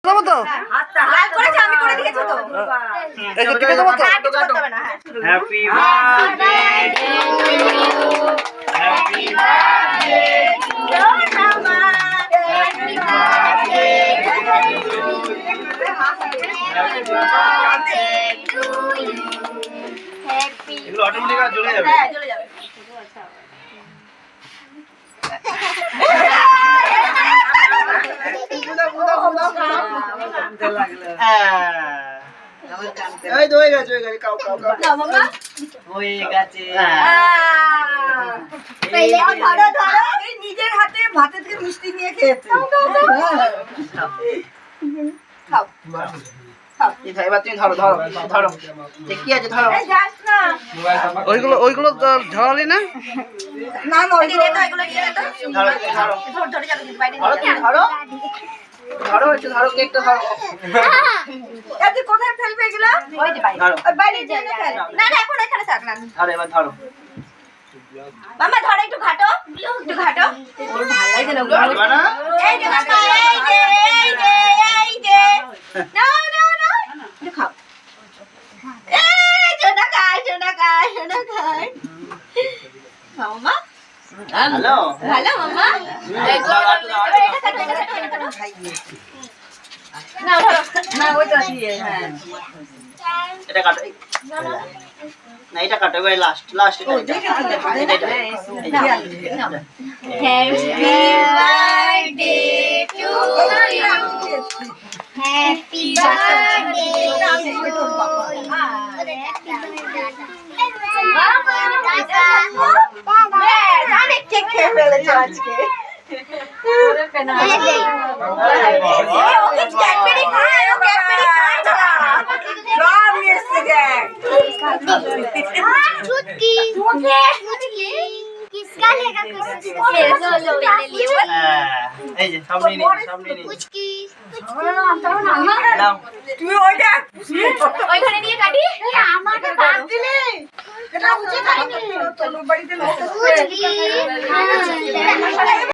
দেবো তো লাল করেছে আমি করে দিয়েছি তো এই যে কেটে দেবো তো কিছু করতে হবে না happy birthday to you happy birthday to you happy birthday to you happy এগুলো অটোমেটিক জ্বলে যাবে হ্যাঁ চলে যাবে এই তো হয়ে গেছে কাউ না মামা হয়ে গেছে পहिले ধরো ধরো এই নিজের হাতে ভাতে থেকে মিষ্টি নিয়ে খেয়েছে খাও এবার তুমি ধরো ধরো ধরো কি আছে ধরো এই যাস না ওইগুলো ঝরালি না না না ওইগুলো তো এগুলো দিয়ে দে তো ধরো ধরো ধর ধরে যাবে কিন্তু বাইরে ধরো নিয়ে তুমি ধরো ধরো একটু ধরো কেকটা ধরো এত কোথায় ফেলবে এগুলো ওই যে বাইরে ধরো ওই বাইরে দিয়ে না না না এখন এখানে থাক না ধরো এবার ধরো মামা ধরো একটু ঘাটো ওর ভালো লাগে না ধরবা না এই যে মামা এই যে না না না একটু খাও এই সোনা খায় খাও মামা হ্যালো ভালো মামা এই দাও, দাও, দাও। এটা কাটো না ধরো না ওইটা দিয়ে হ্যাঁ এটা কাটো না এটা কাটো এবার লাস্ট এটা হ্যাপি বার্থডে টু অনেক কেক খেয়ে ফেলেছো আজকে ক্যাডবেরি খায় সব মিশছে কেক छुटकी किसका लेगा किसका এই যে সামনে নিয়ে पुचकी নাও তুমি ওইটা ওইখানে নিয়ে কাটি আমাকে বাদ দিলে এটা উচিত হয়নি তোর বাড়িতে লোক पुचकी